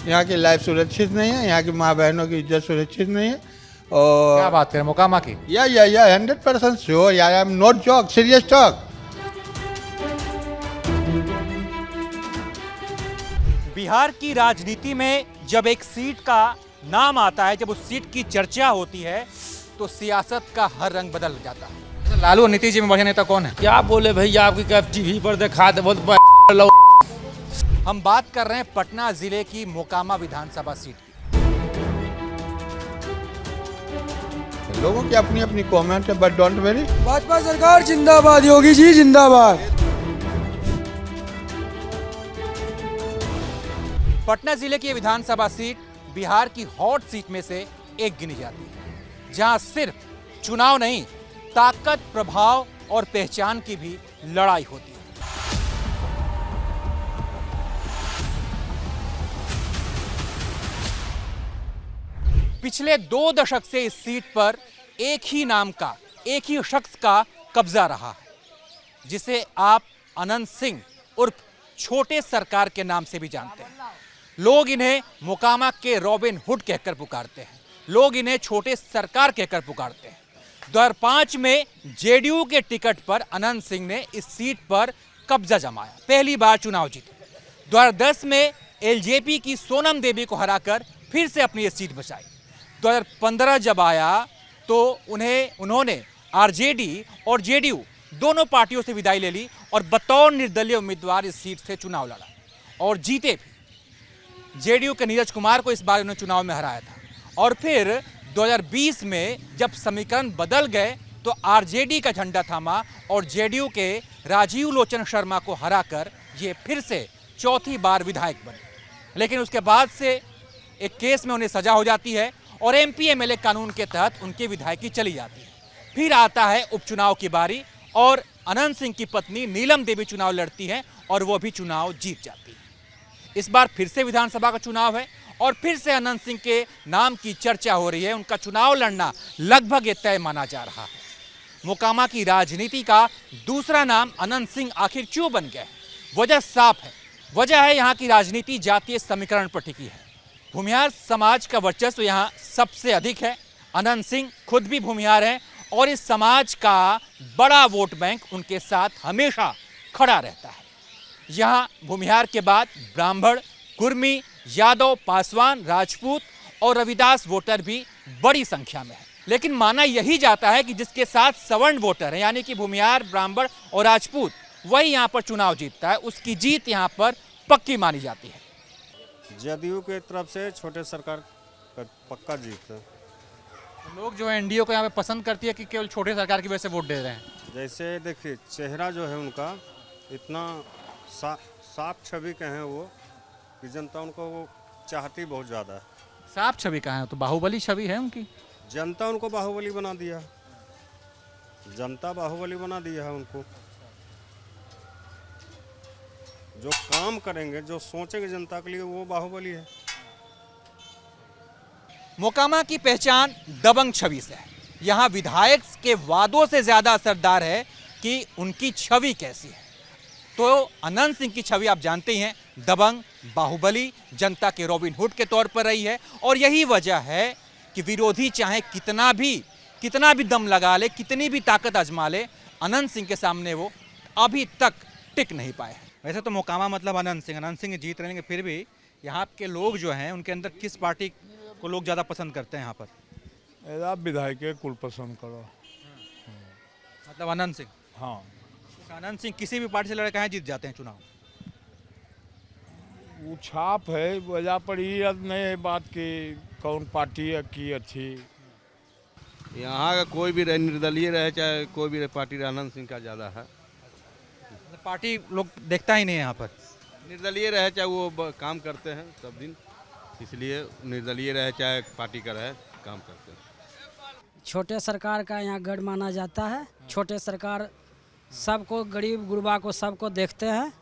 यहाँ की लाइफ सुरक्षित नहीं है, यहाँ की माँ बहनों की इज्जत सुरक्षित नहीं है। और क्या बात करें मोकामा की? या 100% श्योर यार, I am not joke, serious talk. Bihar की राजनीति में जब एक सीट का नाम आता है, जब उस सीट की चर्चा होती है, तो सियासत का हर रंग बदल जाता है। लालू और नीतीश जी में बढ़िया नेता कौन है? क्या बोले भैया, आपकी क्या टीवी पर दिखा दे बहुत हम बात कर रहे हैं पटना जिले की मोकामा विधानसभा सीट की। लोगों की अपनी अपनी कमेंट है, बट डोंट वेरी। भाजपा सरकार जिंदाबाद, योगी जी जिंदाबाद। पटना जिले की विधानसभा सीट बिहार की हॉट सीट में से एक गिनी जाती है, जहां सिर्फ चुनाव नहीं, ताकत, प्रभाव और पहचान की भी लड़ाई होती है। पिछले 2 दशक से इस सीट पर एक ही नाम का, एक ही शख्स का कब्जा रहा है, जिसे आप अनंत सिंह उर्फ छोटे सरकार के नाम से भी जानते हैं। लोग इन्हें मोकामा के रॉबिन हुड कहकर पुकारते हैं, लोग इन्हें छोटे सरकार कहकर पुकारते हैं। 2005 में जेडीयू के टिकट पर अनंत सिंह ने इस सीट पर कब्जा जमाया, पहली बार चुनाव जीते। 2010 में एलजेपी की सोनम देवी को हराकर फिर से अपनी ये सीट बचाई। 2015 जब आया तो उन्होंने आरजेडी और जेडीयू दोनों पार्टियों से विदाई ले ली और बतौर निर्दलीय उम्मीदवार इस सीट से चुनाव लड़ा और जीते भी। जेडीयू के नीरज कुमार को इस बार उन्होंने चुनाव में हराया था। और फिर 2020 में जब समीकरण बदल गए तो आरजेडी का झंडा थामा और जेडीयू के राजीव लोचन शर्मा को हराकर ये फिर से चौथी बार विधायक बने। लेकिन उसके बाद से एक केस में उन्हें सजा हो जाती है और एमपी एमएलए कानून के तहत उनकी विधायकी चली जाती है। फिर आता है उपचुनाव की बारी और अनंत सिंह की पत्नी नीलम देवी चुनाव लड़ती हैं और वो भी चुनाव जीत जाती है। इस बार फिर से विधानसभा का चुनाव है और फिर से अनंत सिंह के नाम की चर्चा हो रही है। उनका चुनाव लड़ना लगभग तय माना जा रहा है। मोकामा की राजनीति का दूसरा नाम अनंत सिंह आखिर क्यों बन गया? वजह साफ है, वजह है यहाँ की राजनीति जातीय समीकरण पर टिकी है। भूमिहार समाज का वर्चस्व यहाँ सबसे अधिक है। अनंत सिंह खुद भी भूमिहार हैं और इस समाज का बड़ा वोट बैंक उनके साथ हमेशा खड़ा रहता है। यहाँ भूमिहार के बाद ब्राह्मण, कुर्मी, यादव, पासवान, राजपूत और रविदास वोटर भी बड़ी संख्या में है। लेकिन माना यही जाता है कि जिसके साथ सवर्ण वोटर हैं, यानी कि भूमिहार, ब्राह्मण और राजपूत, वही यहाँ पर चुनाव जीतता है। उसकी जीत यहाँ पर पक्की मानी जाती है। जदयू के तरफ से छोटे सरकार का पक्का जीत है। लोग जो है एनडीए को यहाँ पे पसंद करती है कि केवल छोटे सरकार की वजह से वोट दे रहे हैं। जैसे देखिए, चेहरा जो है उनका इतना साफ छवि के हैं वो कि जनता उनको वो चाहती बहुत ज़्यादा है। साफ छवि कहाँ है? तो बाहुबली छवि है उनकी। जनता उनको बाहुबली बना दिया, जनता बाहुबली बना दिया है उनको। जो काम करेंगे, जो सोचेंगे जनता के लिए, वो बाहुबली है। मोकामा की पहचान दबंग छवि से है। यहाँ विधायक के वादों से ज्यादा असरदार है कि उनकी छवि कैसी है। तो अनंत सिंह की छवि आप जानते ही हैं, दबंग, बाहुबली, जनता के रॉबिन हुड के तौर पर रही है। और यही वजह है कि विरोधी चाहे कितना भी दम लगा ले, कितनी भी ताकत आजमा ले, अनंत सिंह के सामने वो अभी तक टिक नहीं पाए। वैसे तो मोकामा मतलब अनंत सिंह जीत रहेंगे, फिर भी यहाँ के लोग जो हैं उनके अंदर किस पार्टी को लोग ज़्यादा पसंद करते हैं यहाँ पर? आप विधायक के कुल पसंद करो। मतलब अनंत सिंह। हाँ, अनंत सिंह किसी भी पार्टी से लड़के हैं, जीत जाते हैं चुनाव। वो छाप है, वजह पर ही अब नहीं बात की कौन पार्टी है की अच्छी। यहाँ का कोई भी रहे, निर्दलीय रहे चाहे कोई भी रहे, पार्टी आनंद सिंह का ज़्यादा है। पार्टी लोग देखता ही नहीं है यहाँ पर। निर्दलीय रहे चाहे वो काम करते हैं सब दिन, इसलिए निर्दलीय रहे चाहे पार्टी का रहे, काम करते हैं। छोटे सरकार का यहाँ गढ़ माना जाता है। छोटे सरकार सबको, गरीब गुरबा को सबको देखते हैं।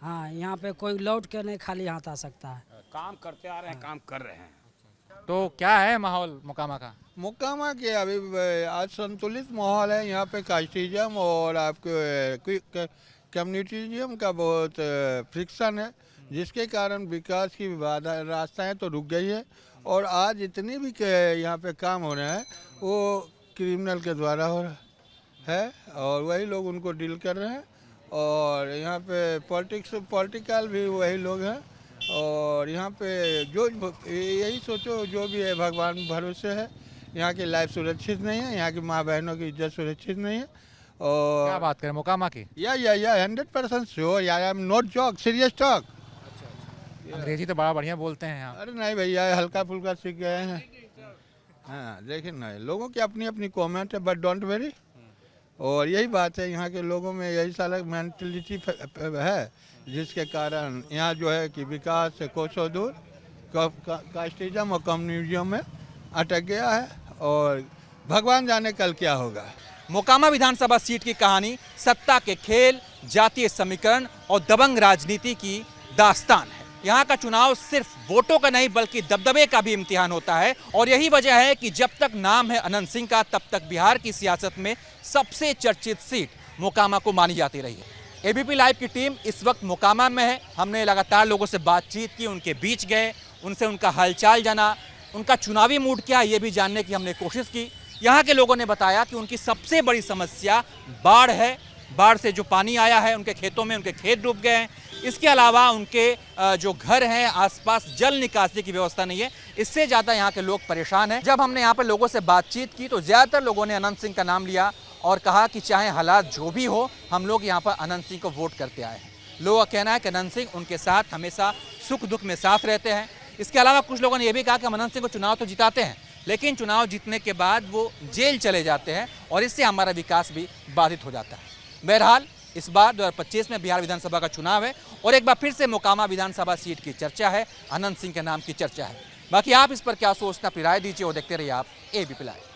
हाँ, यहाँ पे कोई लौट के नहीं खाली हाथ आ सकता है। काम करते आ रहे हैं, काम कर रहे हैं। तो क्या है माहौल मोकामा का? मोकामा के अभी आज संतुलित माहौल है। यहाँ पे कास्टिज्म और आपके कम्युनिटिज्म का बहुत फ्रिक्शन है, जिसके कारण विकास की रास्ताएं तो रुक गई है। और आज इतनी भी यहाँ पे काम हो रहा है वो क्रिमिनल के द्वारा हो रहा है, और वही लोग उनको डील कर रहे हैं। और यहाँ पे पॉलिटिकल भी वही लोग हैं। और यहाँ पे जो यही सोचो, जो भी है भगवान भरोसे है। यहाँ की लाइफ सुरक्षित नहीं है, यहाँ की माँ बहनों की इज्जत सुरक्षित नहीं है। और क्या बात करें मोकामा की? या 100% sure, I am not joke, serious talk. अंग्रेजी तो बड़ा बढ़िया बोलते हैं यहाँ। अरे नहीं भैया, हल्का फुल्का सीख गए हैं। हाँ देखिए ना, लोगों की अपनी अपनी कमेंट है, बट डोंट वेरी। और यही बात है, यहाँ के लोगों में यही सारा मेंटलिटी है, जिसके कारण यहाँ जो है कि विकास से कोसों दूर कास्टिज्म और कम्युनिज्म में अटक गया है। और भगवान जाने कल क्या होगा। मोकामा विधानसभा सीट की कहानी सत्ता के खेल, जातीय समीकरण और दबंग राजनीति की दास्तान है। यहाँ का चुनाव सिर्फ वोटों का नहीं बल्कि दबदबे का भी इम्तिहान होता है। और यही वजह है कि जब तक नाम है अनंत सिंह का, तब तक बिहार की सियासत में सबसे चर्चित सीट मोकामा को मानी जाती रही है। एबीपी लाइव की टीम इस वक्त मोकामा में है। हमने लगातार लोगों से बातचीत की, उनके बीच गए, उनसे उनका हालचाल जाना, उनका चुनावी मूड क्या है ये भी जानने की हमने कोशिश की। यहाँ के लोगों ने बताया कि उनकी सबसे बड़ी समस्या बाढ़ है। बाढ़ से जो पानी आया है उनके खेतों में, उनके खेत डूब गए हैं। इसके अलावा उनके जो घर हैं आसपास जल निकासी की व्यवस्था नहीं है। इससे ज़्यादा यहाँ के लोग परेशान हैं। जब हमने यहाँ पर लोगों से बातचीत की तो ज़्यादातर लोगों ने अनंत सिंह का नाम लिया और कहा कि चाहे हालात जो भी हो, हम लोग यहाँ पर अनंत सिंह को वोट करते आए हैं। लोगों का कहना है कि अनंत सिंह उनके साथ हमेशा सुख दुख में साथ रहते हैं। इसके अलावा कुछ लोगों ने यह भी कहा कि हम अनंत सिंह को चुनाव तो जिताते हैं, लेकिन चुनाव जीतने के बाद वो जेल चले जाते हैं और इससे हमारा विकास भी बाधित हो जाता है। बहरहाल इस बार 2025 में बिहार विधानसभा का चुनाव है और एक बार फिर से मोकामा विधानसभा सीट की चर्चा है, अनंत सिंह के नाम की चर्चा है। बाकी आप इस पर क्या सोचना, अपनी राय दीजिए और देखते रहिए आप एबीपी लाइव।